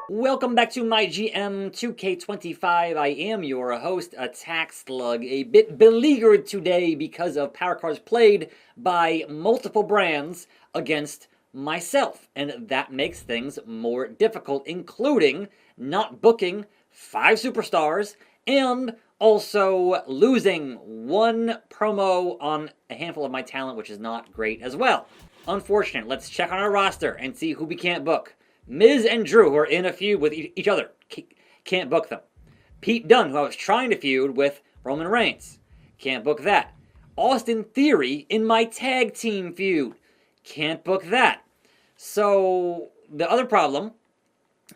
Welcome back to MyGM 2K25. I am your host, attackslug, a bit beleaguered today because of power cards played by multiple brands against myself, and that makes things more difficult, including not booking 5 superstars and also losing one promo on a handful of my talent, which is not great as well. Unfortunate. Let's check on our roster and see who we can't book. Miz and Drew, who are in a feud with each other, can't book them. Pete Dunne, who I was trying to feud with Roman Reigns, can't book that. Austin Theory in my tag team feud, can't book that. So the other problem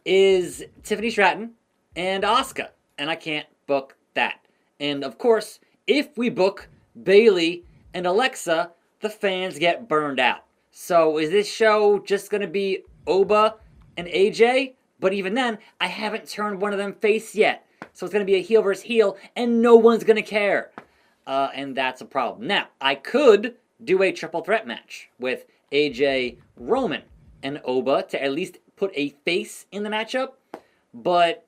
is Tiffany Stratton and Asuka, and I can't book that. And of course, if we book Bayley and Alexa, the fans get burned out. So is this show just going to be Oba and AJ? But even then, I haven't turned one of them face yet. So it's going to be a heel versus heel, and no one's going to care. And that's a problem. Now, I could do a triple threat match with AJ, Roman, and Oba to at least put a face in the matchup, but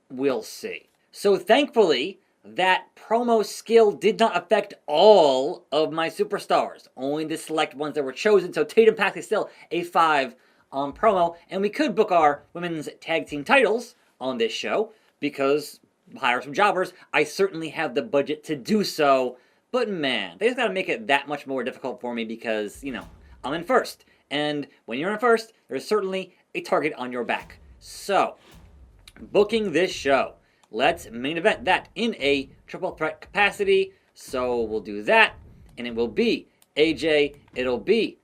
we'll see. So thankfully, that promo skill did not affect all of my superstars, only the select ones that were chosen. So Tatum Pax is still a 5 on promo, and we could book our women's tag team titles on this show because hire some jobbers. I certainly have the budget to do so, but man, they just gotta make it that much more difficult for me because, you know, I'm in first, and when you're in first, there's certainly a target on your back. So, booking this show, let's main event that in a triple threat capacity. So we'll do that, and it will be AJ, it'll be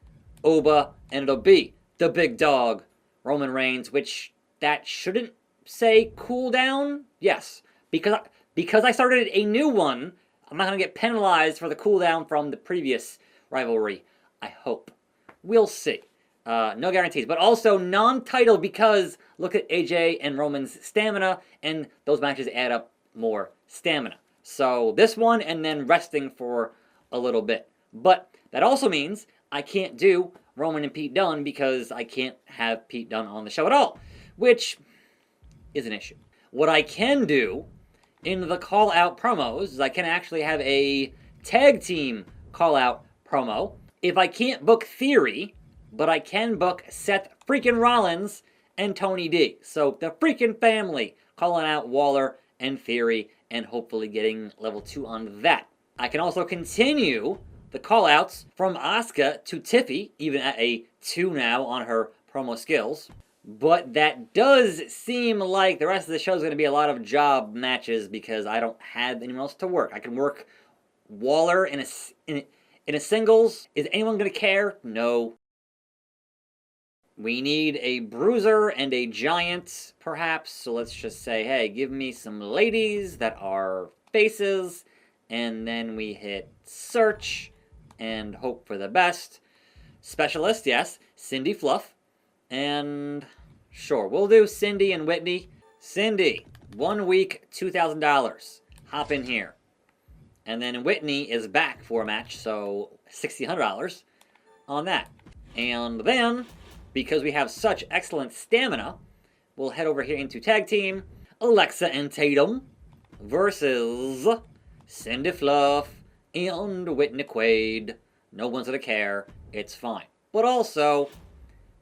Oba, and it'll be the big dog, Roman Reigns, which that shouldn't say cool down. Yes, because I started a new one, I'm not going to get penalized for the cooldown from the previous rivalry. I hope. We'll see. No guarantees, but also non-title because look at AJ and Roman's stamina, and those matches add up more stamina. So this one, and then resting for a little bit. But that also means I can't do Roman and Pete Dunne because I can't have Pete Dunne on the show at all, which is an issue. What I can do in the call-out promos is I can actually have a tag team call-out promo. If I can't book Theory, but I can book Seth freaking Rollins and Tony D. So the freaking family calling out Waller and Theory and hopefully getting level 2 on that. I can also continue the callouts from Asuka to Tiffy, even at a 2 now on her promo skills. But that does seem like the rest of the show is going to be a lot of job matches because I don't have anyone else to work. I can work Waller in a singles. Is anyone going to care? No. We need a bruiser and a giant, perhaps. So let's just say, hey, give me some ladies that are faces. And then we hit search and hope for the best. Specialist, yes. Cindy Fluff. And sure, we'll do Cindy and Whitney. Cindy, 1 week, $2,000. Hop in here. And then Whitney is back for a match, so $1,600 on that. And then, because we have such excellent stamina, we'll head over here into tag team. Alexa and Tatum versus Cindy Fluff and Whitney Quaid. No one's gonna care. It's fine. But also,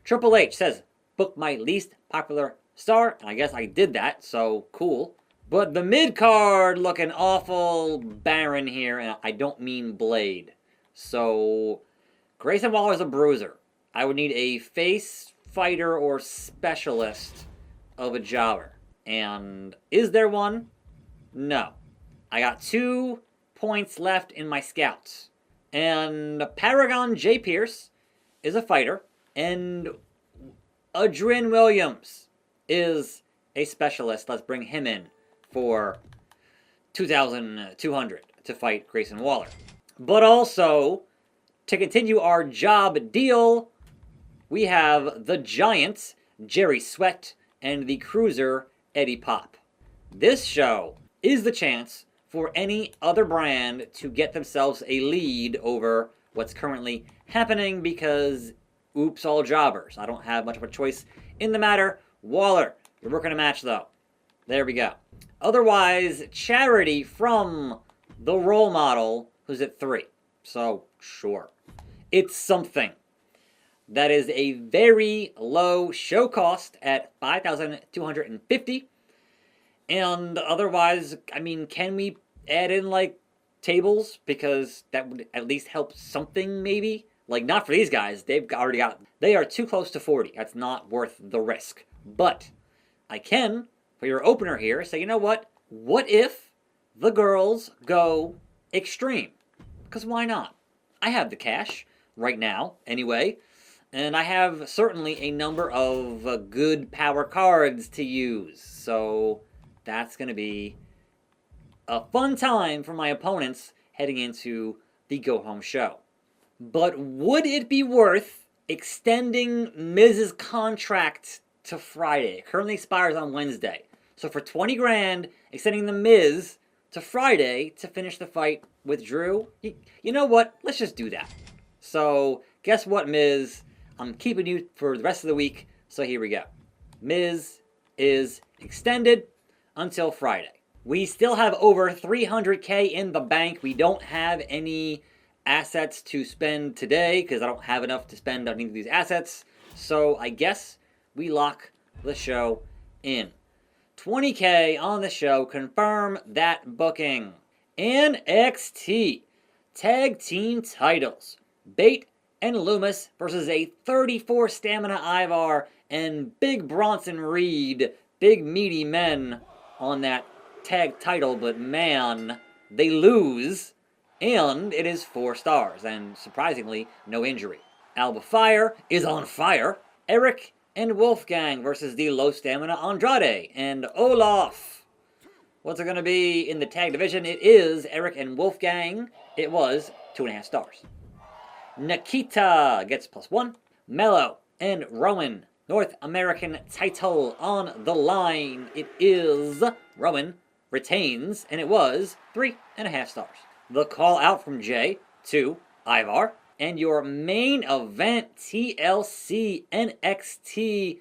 Triple H says, book my least popular star. And I guess I did that, so cool. But the mid-card looking awful barren here, and I don't mean Blade. So, Grayson Waller's a bruiser. I would need a face fighter or specialist of a jobber. And is there one? No. I got 2 points left in my scouts. And Paragon J. Pierce is a fighter. And Adrian Williams is a specialist. Let's bring him in for 2,200 to fight Grayson Waller. But also, to continue our job deal, we have the Giant, Jerry Sweat, and the Cruiser, Eddie Pop. This show is the chance for any other brand to get themselves a lead over what's currently happening because oops, all jobbers. I don't have much of a choice in the matter. Waller, you're working a match though. There we go. Otherwise, Charity from the role model, who's at 3. So, sure. It's something. That is a very low show cost at $5,250. And otherwise, I mean, can we add in, like, tables? Because that would at least help something, maybe? Like, not for these guys. They've already got... They are too close to 40. That's not worth the risk. But I can, for your opener here, say, you know what? What if the girls go extreme? Because why not? I have the cash right now, anyway. And I have certainly a number of good power cards to use. So that's going to be a fun time for my opponents heading into the go-home show. But would it be worth extending Miz's contract to Friday? It currently expires on Wednesday. So for 20 grand, extending the Miz to Friday to finish the fight with Drew? You know what? Let's just do that. So guess what, Miz? I'm keeping you for the rest of the week, so here we go. Miz is extended until Friday. We still have over $300K in the bank. We don't have any assets to spend today because I don't have enough to spend on any of these assets. So I guess we lock the show in. 20K on the show. Confirm that booking. NXT Tag Team Titles. Bate and Loomis versus a 34 stamina Ivar and Big Bronson Reed. Big meaty men on that tag title, but man, they lose. And it is 4 stars, and surprisingly, no injury. Alba Fire is on fire. Eric and Wolfgang versus the low stamina Andrade and Olaf. What's it going to be in the tag division? It is Eric and Wolfgang. It was 2.5 stars. Nikita gets +1. Mello and Rowan. North American title on the line. It is Rowan retains, and it was 3.5 stars. The call out from Jay to Ivar. And your main event, TLC NXT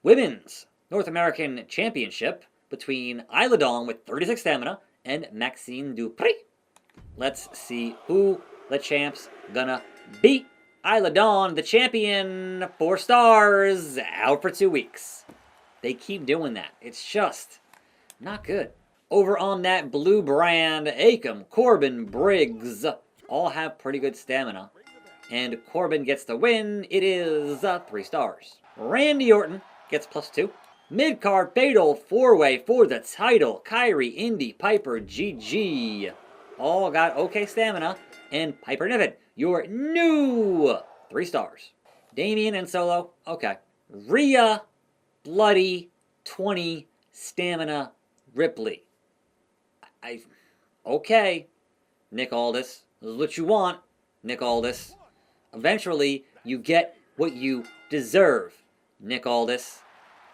Women's North American Championship between Isla Dawn with 36 stamina and Maxine Dupri. Let's see who the champ's gonna be. Isla Dawn, the champion, 4 stars, out for 2 weeks. They keep doing that. It's just not good. Over on that blue brand, Akam, Corbin, Briggs, all have pretty good stamina. And Corbin gets the win. It is 3 stars. Randy Orton gets +2. Mid-card fatal 4-way for the title. Kyrie, Indy, Piper, GG. All got okay stamina. And Piper Niven, your new 3 stars. Damien and Solo, okay. Rhea, bloody 20 stamina Ripley. Okay. Nick Aldis, this is what you want, Nick Aldis. Eventually, you get what you deserve, Nick Aldis.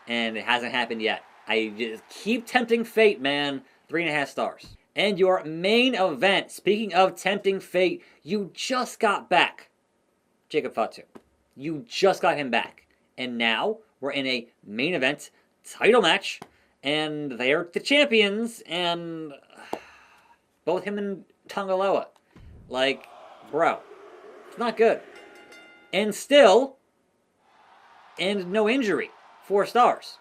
And it hasn't happened yet. I just keep tempting fate, man. 3.5 stars. And your main event, speaking of tempting fate, you just got back Jacob Fatu. You just got him back. And now we're in a main event title match. And they're the champions. And both him and Tongaloa. Like, bro, it's not good. And still, and no injury. 4 stars.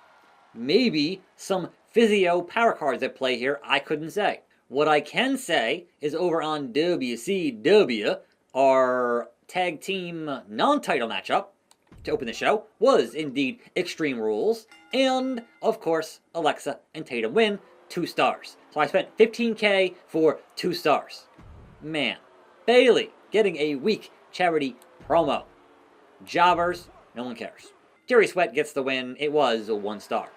Maybe some physio power cards at play here. I couldn't say. What I can say is over on WCW, our tag team non-title matchup to open the show was indeed Extreme Rules. And, of course, Alexa and Tatum win 2 stars. So I spent 15K for 2 stars. Man. Bailey getting a weak charity promo. Jobbers, no one cares. Jerry Sweat gets the win. It was a 1 star.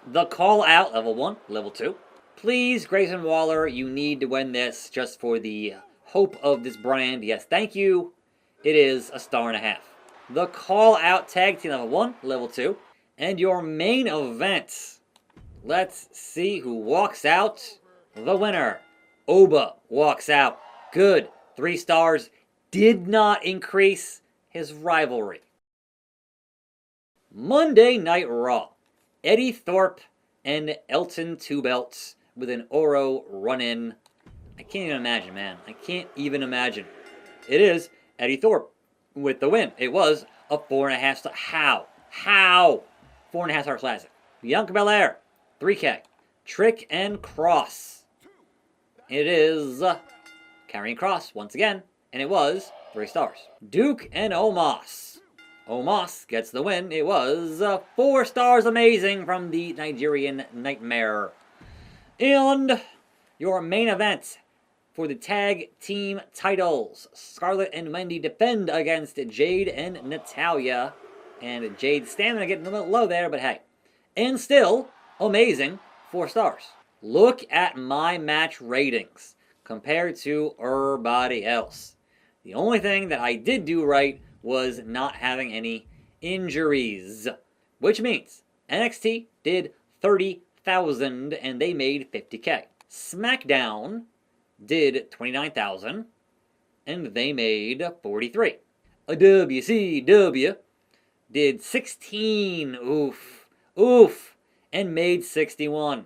The call out, level 1, level 2. Please, Grayson Waller, you need to win this just for the hope of this brand. Yes, thank you. It is a 1.5 stars. The call out tag team, level 1, level 2. And your main event. Let's see who walks out. The winner. Oba walks out. Good. 3 stars. Did not increase his rivalry. Monday Night Raw. Eddie Thorpe and Elton Two Belts with an Oro run-in. I can't even imagine, man. I can't even imagine. It is Eddie Thorpe with the win. It was a 4.5 star. How? 4.5 star classic. Bianca Belair, 3K. Trick and Cross. It is Karrion Kross once again, and it was 3 stars. Duke and Omos. Omos gets the win. It was 4 stars amazing from the Nigerian Nightmare. And your main event for the tag team titles. Scarlett and Wendy defend against Jade and Natalya. And Jade's stamina getting a little low there, but hey. And still, amazing, 4 stars. Look at my match ratings compared to everybody else. The only thing that I did do right was not having any injuries. Which means NXT did 30,000 and they made 50K. SmackDown did 29,000 and they made 43. WCW did 16, oof, and made 61.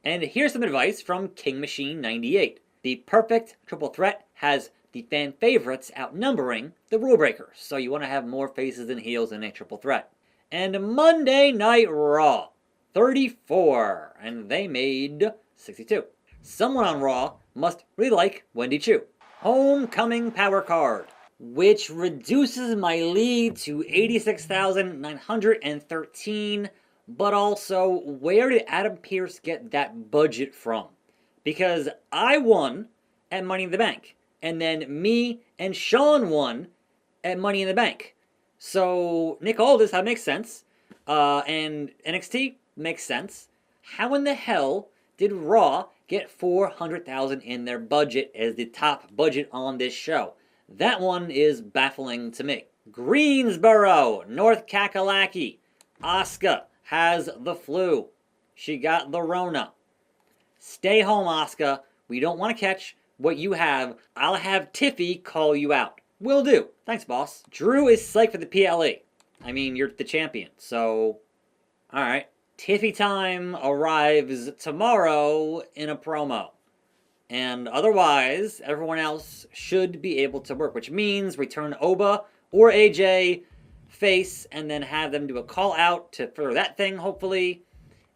And here's some advice from King Machine 98. The perfect triple threat has the fan favorites outnumbering the rule breakers, so you want to have more faces and heels in a triple threat. And Monday Night Raw, 34, and they made 62. Someone on Raw must really like Wendy Chu. Homecoming Power Card, which reduces my lead to 86,913, but also, where did Adam Pearce get that budget from? Because I won at Money in the Bank, and then me and Sean won at Money in the Bank. So, Nick Aldis, that makes sense. And NXT makes sense. How in the hell did Raw get 400,000 in their budget as the top budget on this show? That one is baffling to me. Greensboro, North Kakalaki. Asuka has the flu. She got the Rona. Stay home, Asuka. We don't want to catch what you have. I'll have Tiffy call you out. Will do. Thanks, boss. Drew is psyched for the PLE. I mean, you're the champion, so... Alright. Tiffy time arrives tomorrow in a promo. And otherwise, everyone else should be able to work, which means return Oba or AJ face and then have them do a call out to further that thing, hopefully.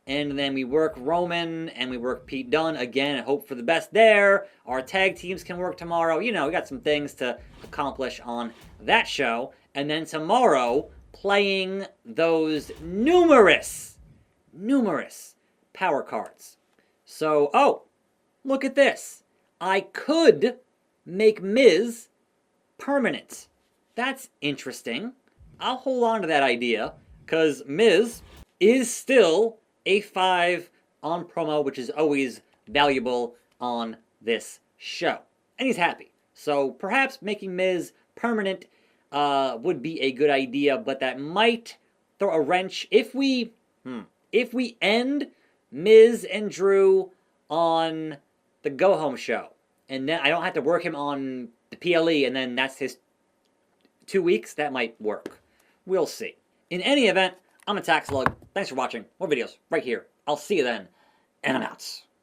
And then we work Roman and we work Pete Dunne again and hope for the best there. Our tag teams can work tomorrow. You know, we got some things to accomplish on that show. And then tomorrow, playing those numerous power cards. So, oh, look at this. I could make Miz permanent. That's interesting. I'll hold on to that idea, because Miz is still a 5 on promo, which is always valuable on this show. And he's happy. So perhaps making Miz permanent would be a good idea, but that might throw a wrench if we end Miz and Drew on the Go Home show. And then I don't have to work him on the PLE, and then that's his 2 weeks. That might work. We'll see. In any event, I'm attackslug. Thanks for watching. More videos right here. I'll see you then. And I'm out.